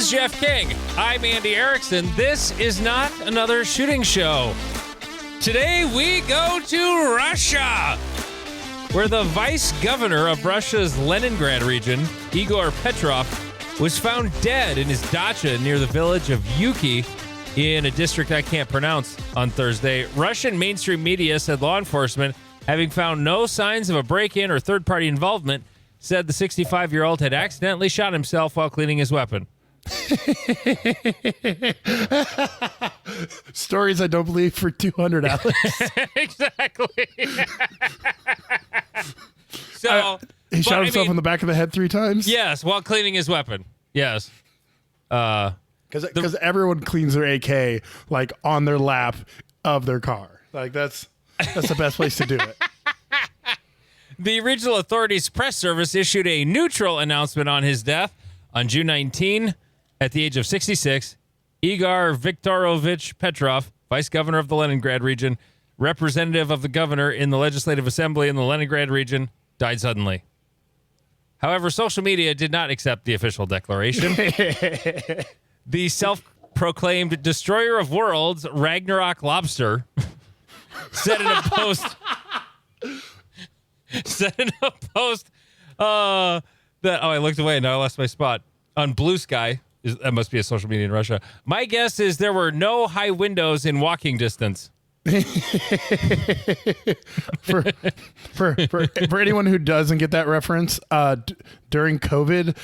is Jeff King. I'm Andy Erickson. This is not another shooting show. Today we go to Russia, where the vice governor of Russia's Leningrad region, Igor Petrov, was found dead in his dacha near the village of Yuki in a district I can't pronounce on Thursday. Russian mainstream media said law enforcement, having found no signs of a break-in or third-party involvement, said the 65-year-old had accidentally shot himself while cleaning his weapon. Stories I don't believe for 200 hours. Exactly. So he shot himself in the back of the head 3 times? Yes, while cleaning his weapon. Yes. Because everyone cleans their AK like on their lap of their car. Like that's the best place to do it. The regional authorities' press service issued a neutral announcement on his death on June 19 at the age of 66. Igor Viktorovich Petrov, vice governor of the Leningrad region, representative of the governor in the Legislative Assembly in the Leningrad region, died suddenly. However, social media did not accept the official declaration. The self-proclaimed destroyer of worlds, Ragnarok Lobster, said in a post that I looked away and now I lost my spot on Blue Sky. That must be a social media in Russia. My guess is there were no high windows in walking distance. for anyone who doesn't get that reference, during COVID,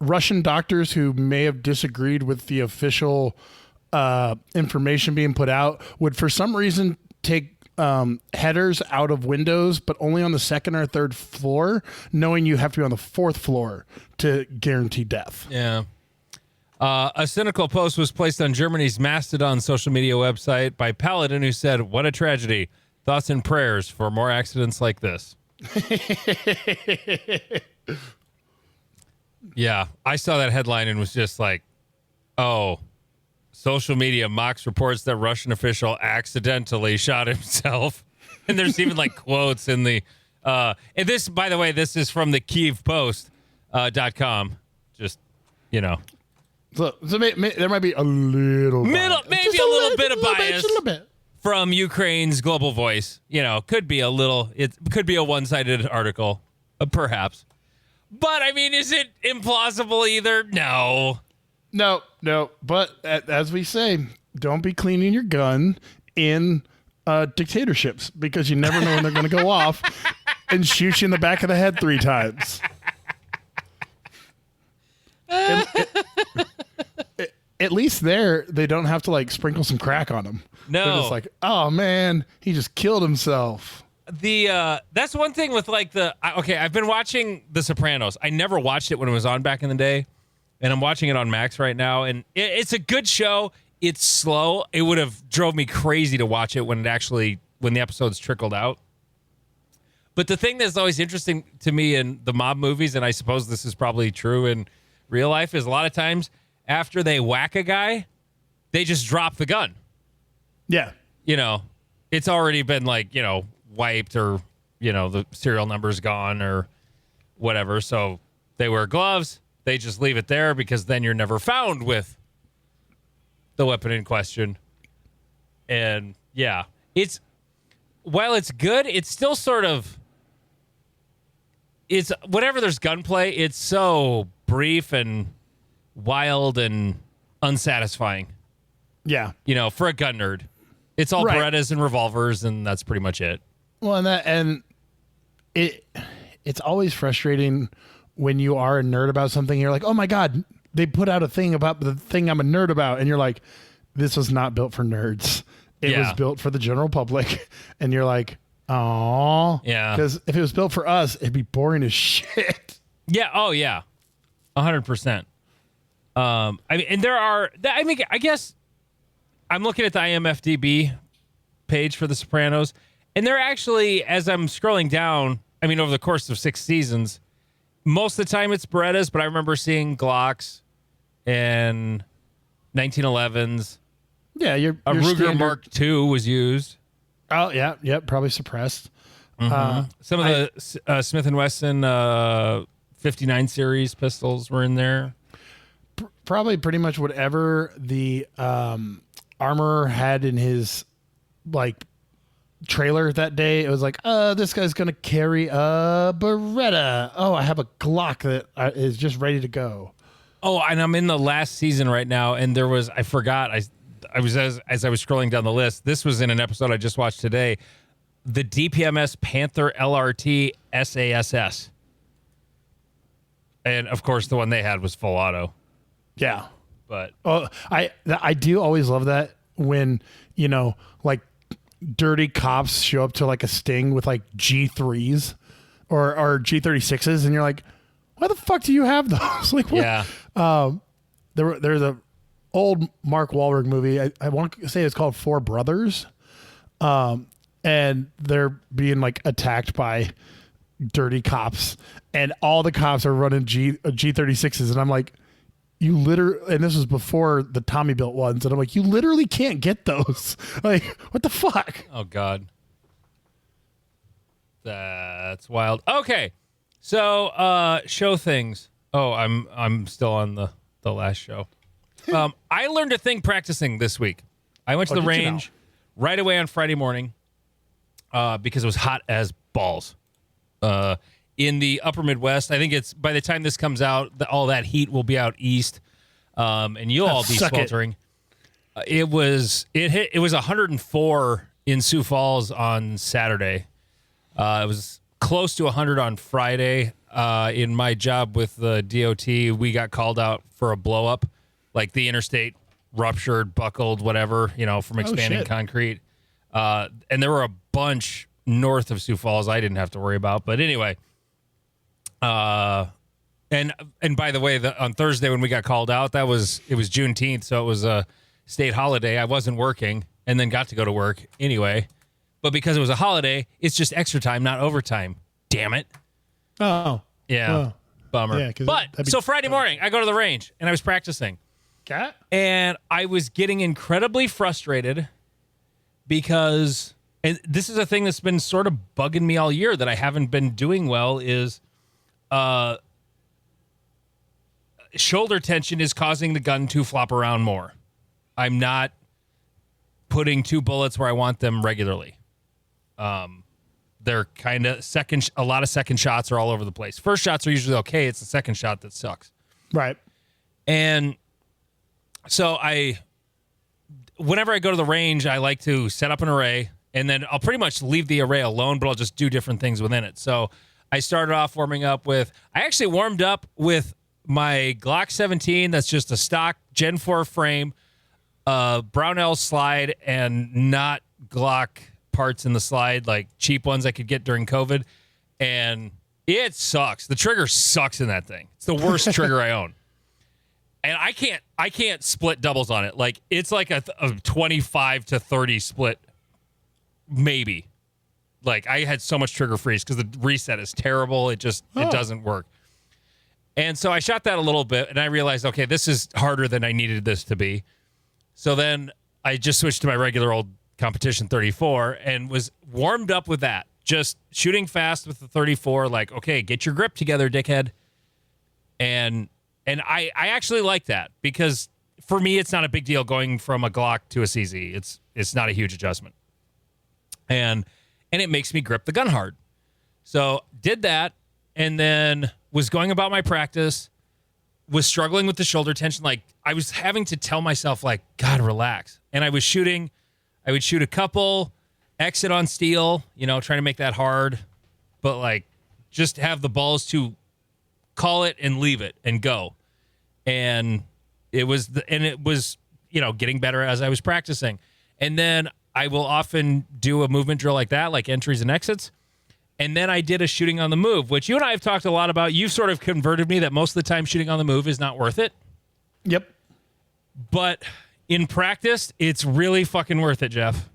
Russian doctors who may have disagreed with the official information being put out would for some reason take headers out of windows, but only on the 2nd or 3rd floor, knowing you have to be on the 4th floor to guarantee death. Yeah. A cynical post was placed on Germany's Mastodon social media website by Paladin, who said, "What a tragedy. Thoughts and prayers for more accidents like this." Yeah, I saw that headline and was just like, oh, social media mocks reports that Russian official accidentally shot himself. And there's even like quotes in the, and this, by the way, this is from the KyievPost.com. Just, you know. So there might be a little maybe a little bit of bias from Ukraine's Global Voice. You know, it could be a one-sided article, perhaps. But, I mean, is it implausible either? No. No. But as we say, don't be cleaning your gun in dictatorships because you never know when they're going to go off and shoot you in the back of the head 3 times. At least there, they don't have to like sprinkle some crack on him. No. They're just like, oh man, he just killed himself. That's one thing with like I've been watching The Sopranos. I never watched it when it was on back in the day, and I'm watching it on Max right now, and it's a good show. It's slow. It would have drove me crazy to watch it when the episodes trickled out. But the thing that's always interesting to me in the mob movies, and I suppose this is probably true in real life, is a lot of times after they whack a guy, they just drop the gun. Yeah. You know, it's already been like, you know, wiped or, you know, the serial number's gone or whatever. So they wear gloves. They just leave it there because then you're never found with the weapon in question. And yeah, while it's good, it's still sort of, it's whenever there's gunplay, it's so brief and wild and unsatisfying. Yeah. You know, for a gun nerd. It's all right. Berettas and revolvers, and that's pretty much it. Well, it's always frustrating when you are a nerd about something. You're like, oh my God, they put out a thing about the thing I'm a nerd about. And you're like, this was not built for nerds. It was built for the general public. And you're like, oh, yeah. Because if it was built for us, it'd be boring as shit. Yeah. Oh, yeah. 100%. I guess I'm looking at the IMFDB page for The Sopranos, and they're actually, as I'm scrolling down, I mean, over the course of 6 seasons, most of the time it's Berettas, but I remember seeing Glocks and 1911s. Yeah, your Ruger standard... Mark II was used. Oh, yeah, probably suppressed. Mm-hmm. Some of the Smith & Wesson 59 series pistols were in there. probably pretty much whatever the armorer had in his like trailer that day. It was like, this guy's gonna carry a Beretta. Oh, I have a Glock that is just ready to go. Oh, and I'm in the last season right now, and I forgot. I was as I was scrolling down the list. This was in an episode I just watched today. The DPMS Panther LRT SASS. And of course, the one they had was full auto. Yeah. But I do always love that when, like dirty cops show up to like a sting with like G3s or G36s, and you're like, why the fuck do you have those? Like, what? Yeah. There's a old Mark Wahlberg movie. I want to say it's called Four Brothers. And they're being like attacked by dirty cops, and all the cops are running G36s, and I'm like, you literally, and this was before the Tommy built ones, and I'm like, you literally can't get those. Like, what the fuck? Oh God, that's wild. Okay, so show things. Oh, I'm still on the last show. I learned a thing practicing this week. I went to the range right away on Friday morning because it was hot as balls. In the upper Midwest, I think it's by the time this comes out, all that heat will be out east, and you'll all be sweltering. It was 104 in Sioux Falls on Saturday. It was close to 100 on Friday. In my job with the DOT, we got called out for a blow up, like the interstate ruptured, buckled, whatever, from expanding concrete. And there were a bunch north of Sioux Falls I didn't have to worry about. But anyway, and by the way, on Thursday when we got called out, it was Juneteenth, so it was a state holiday. I wasn't working and then got to go to work anyway. But because it was a holiday, it's just extra time, not overtime. Damn it. Oh. Yeah. Oh. Bummer. Yeah, so Friday morning, I go to the range and I was practicing. Cat? And I was getting incredibly frustrated because, and this is a thing that's been sort of bugging me all year that I haven't been doing well, is shoulder tension is causing the gun to flop around more. I'm not putting two bullets where I want them regularly. They're kind of a lot of second shots are all over the place. First shots are usually okay. It's the second shot that sucks. Right. And so whenever I go to the range, I like to set up an array, and then I'll pretty much leave the array alone, but I'll just do different things within it. So I started off warming up I actually warmed up with my Glock 17. That's just a stock Gen 4 frame, Brownell slide, and not Glock parts in the slide, like cheap ones I could get during COVID. And it sucks. The trigger sucks in that thing. It's the worst trigger I own. And I can't split doubles on it. Like, it's like a 25 to 30 split, maybe. Like, I had so much trigger freeze because the reset is terrible. It doesn't work. And so I shot that a little bit, and I realized, okay, this is harder than I needed this to be. So then I just switched to my regular old competition 34 and was warmed up with that. Just shooting fast with the 34, like, okay, get your grip together, dickhead. And I actually like that because for me, it's not a big deal going from a Glock to a CZ. It's not a huge adjustment. And it makes me grip the gun hard. So did that, and then was going about my practice, was struggling with the shoulder tension. Like, I was having to tell myself, like, God, relax. And I would shoot a couple, exit on steel, trying to make that hard, but like just have the balls to call it and leave it and go. And it was getting better as I was practicing. And then I will often do a movement drill like that, like entries and exits. And then I did a shooting on the move, which you and I have talked a lot about. You've sort of converted me that most of the time shooting on the move is not worth it. Yep. But in practice, it's really fucking worth it, Jeff.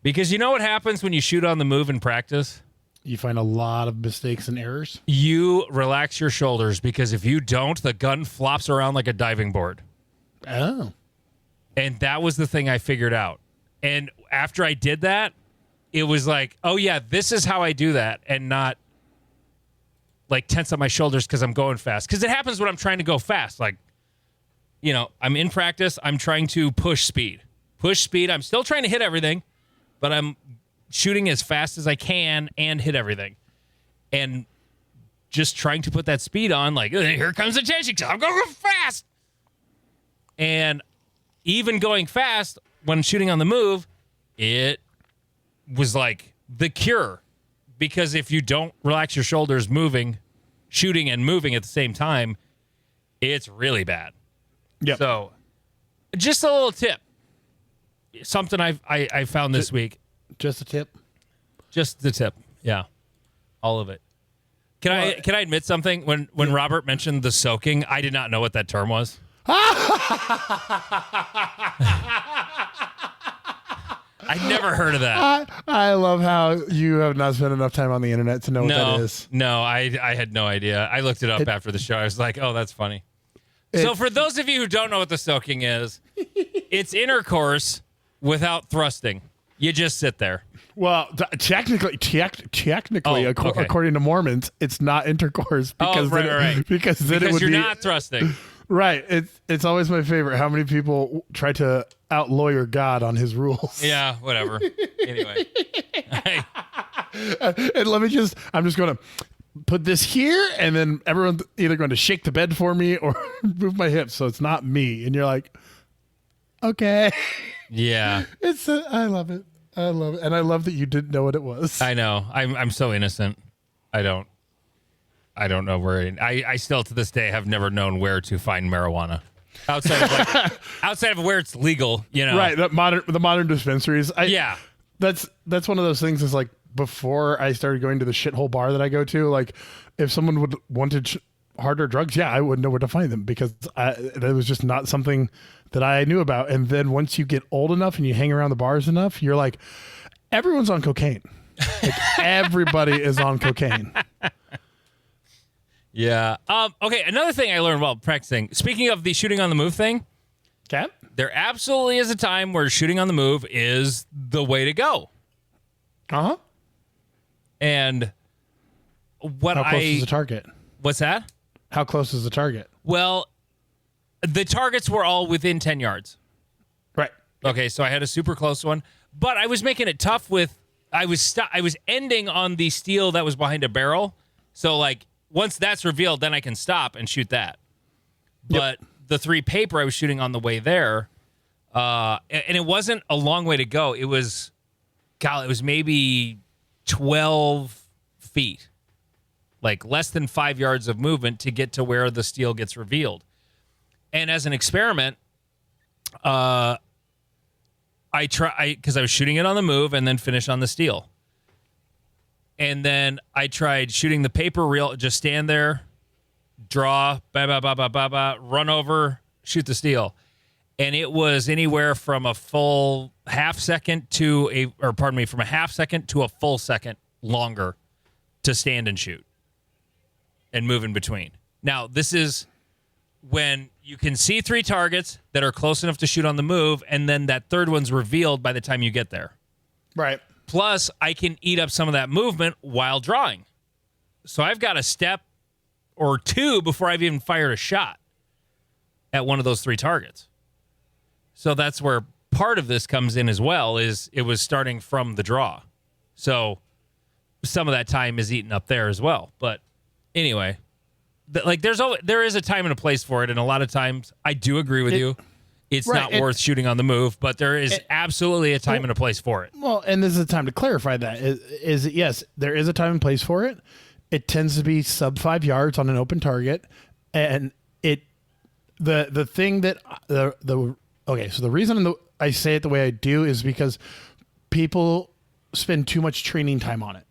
Because you know what happens when you shoot on the move in practice? You find a lot of mistakes and errors. You relax your shoulders, because if you don't, the gun flops around like a diving board. Oh. And that was the thing I figured out. And after I did that, it was like, oh yeah, this is how I do that, and not like tense up my shoulders because I'm going fast. Because it happens when I'm trying to go fast. Like, I'm in practice. I'm trying to push speed. I'm still trying to hit everything, but I'm shooting as fast as I can and hit everything. And just trying to put that speed on, like, here comes the tension. I'm going fast. And even going fast when shooting on the move, it was like the cure. Because if you don't relax your shoulders shooting and moving at the same time, it's really bad. Yep. So just a little tip. Something I found this week. Just a tip? Just the tip. Yeah. All of it. Can I admit something? When Robert mentioned the soaking, I did not know what that term was. I'd never heard of that. I love how you have not spent enough time on the internet to know what that is. No, I had no idea. I looked it up after the show. I was like, oh, that's funny. So for those of you who don't know what the soaking is, it's intercourse without thrusting. You just sit there. Well, technically, okay. according to Mormons, it's not intercourse because because it would you're be not thrusting. Right. It's always my favorite how many people try to out-lawyer God on his rules. Yeah, whatever. Anyway. And I'm just going to put this here, and then everyone's either going to shake the bed for me or move my hips so it's not me. And you're like, okay. Yeah. I love it. I love it. And I love that you didn't know what it was. I know. I'm so innocent. I don't know where. I still to this day have never known where to find marijuana outside of where it's legal. Right? The modern dispensaries. That's one of those things. Is like before I started going to the shithole bar that I go to. Like if someone wanted harder drugs, I wouldn't know where to find them because that was just not something that I knew about. And then once you get old enough and you hang around the bars enough, you're like, everyone's on cocaine. Like everybody is on cocaine. Yeah. Okay. Another thing I learned while practicing, speaking of the shooting on the move thing, there absolutely is a time where shooting on the move is the way to go. Uh-huh. And how close is the target? What's that? How close is the target? Well, the targets were all within 10 yards. Right. Okay, so I had a super close one, but I was making it tough I was ending on the steel that was behind a barrel. So like once that's revealed, then I can stop and shoot that. But the 3 paper I was shooting on the way there, and it wasn't a long way to go. It was maybe 12 feet, like less than 5 yards of movement to get to where the steel gets revealed. And as an experiment, I because I was shooting it on the move and then finish on the steel. And then I tried shooting the paper reel, just stand there, draw, run over, shoot the steel. And it was anywhere from a full half second from a half second to a full second longer to stand and shoot and move in between. Now, this is when you can see 3 targets that are close enough to shoot on the move, and then that third one's revealed by the time you get there. Right. Plus, I can eat up some of that movement while drawing. So I've got a step or 2 before I've even fired a shot at one of those 3 targets. So that's where part of this comes in as well, is it was starting from the draw. So some of that time is eaten up there as well. But anyway, there is a time and a place for it, and a lot of times I do agree with you. It's not worth shooting on the move, but there is absolutely a time and a place for it. Well, and this is a time to clarify that. Is yes, there is a time and place for it. It tends to be sub 5 yards on an open target, and the thing that so the reason I say it the way I do is because people spend too much training time on it,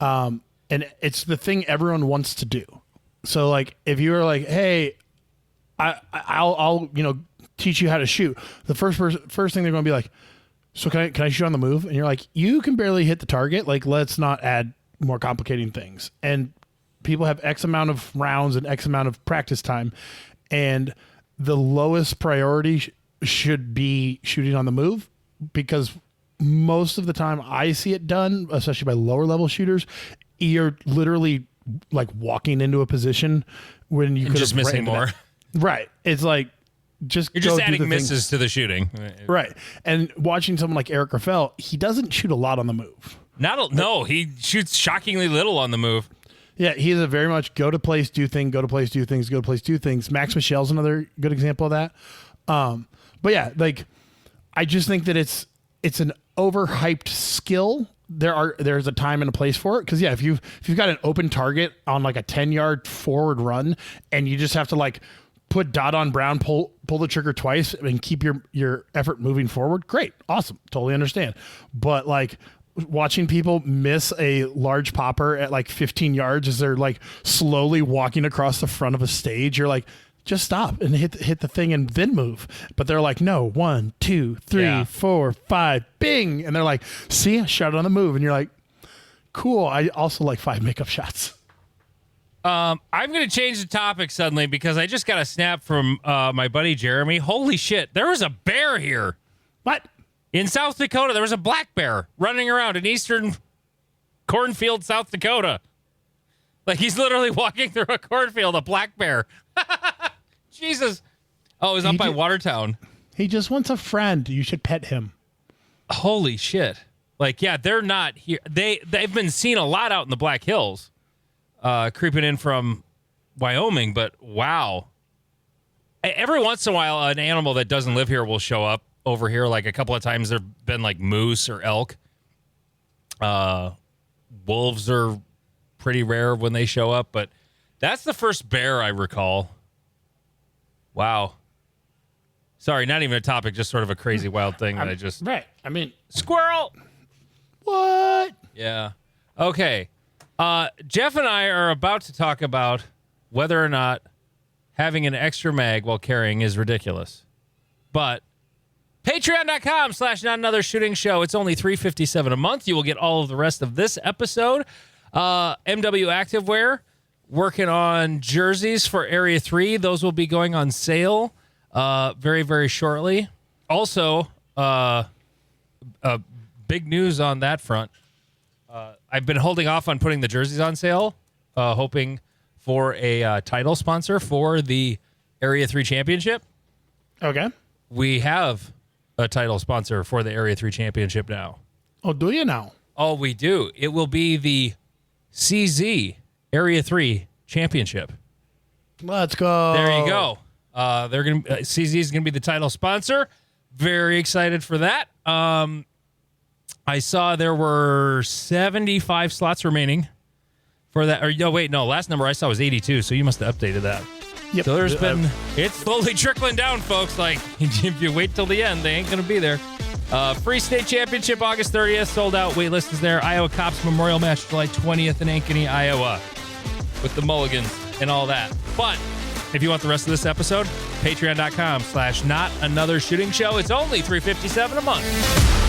and it's the thing everyone wants to do. So like if you were like, hey, I'll teach you how to shoot, the first thing they're going to be like, so can I shoot on the move? And you're like, you can barely hit the target. Like, let's not add more complicating things. And people have X amount of rounds and X amount of practice time, and the lowest priority should be shooting on the move, because most of the time I see it done, especially by lower level shooters, you're literally like walking into a position when you could just missing more. Right. It's like just You're go just do adding the thing. misses to the shooting. Right. And watching someone like Eric Raffel, he doesn't shoot a lot on the move. No, he shoots shockingly little on the move. Yeah, he's a very much go to place, do thing, go to place, do things, go to place, do things. Max Michel's another good example of that. But yeah, like I just think that it's an overhyped skill. There's a time and a place for it. Cause yeah, if you've got an open target on like a 10-yard forward run and you just have to like put dot on brown, pull the trigger twice and keep your effort moving forward. Great. Awesome. Totally understand. But like watching people miss a large popper at like 15 yards as they're like slowly walking across the front of a stage, you're like, just stop and hit the thing and then move. But they're like, no, 1, 2, 3, 4, 5, bing. And they're like, see, I shot it on the move. And you're like, cool. I also like 5 makeup shots. I'm going to change the topic suddenly because I just got a snap from my buddy Jeremy. Holy shit. There was a bear here. What? In South Dakota, there was a black bear running around in eastern cornfield, South Dakota. Like he's literally walking through a cornfield, a black bear. Jesus. Oh, it was up by Watertown. He just wants a friend. You should pet him. Holy shit. Like, yeah, they're not here. They've been seen a lot out in the Black Hills, creeping in from Wyoming, but wow. Every once in a while, an animal that doesn't live here will show up over here. Like a couple of times there have been like moose or elk. Wolves are pretty rare when they show up, but that's the first bear I recall. Wow. Sorry, not even a topic, just sort of a crazy wild thing that I just... Right. I mean... Squirrel! What? Yeah. Okay. Jeff and I are about to talk about whether or not having an extra mag while carrying is ridiculous. But patreon.com/notanothershootingshow. It's only $3.57 a month. You will get all of the rest of this episode. MW Activewear working on jerseys for Area 3. Those will be going on sale very, very shortly. Also, big news on that front. I've been holding off on putting the jerseys on sale, hoping for a title sponsor for the Area 3 Championship. Okay. We have a title sponsor for the Area 3 Championship now. Oh, do you now? Oh, we do. It will be the CZ Area 3 Championship. Let's go. There you go. CZ is gonna be the title sponsor. Very excited for that. I saw there were 75 slots remaining for that. Or no, wait, no. Last number I saw was 82. So you must have updated that. Yep. So there's been it's slowly trickling down, folks. Like if you wait till the end, they ain't gonna be there. Free State Championship August 30th, sold out. Waitlist is there. Iowa Cops Memorial Match July 20th in Ankeny, Iowa, with the Mulligans and all that. But if you want the rest of this episode, patreon.com/notanothershootingshow. It's only $3.57 a month.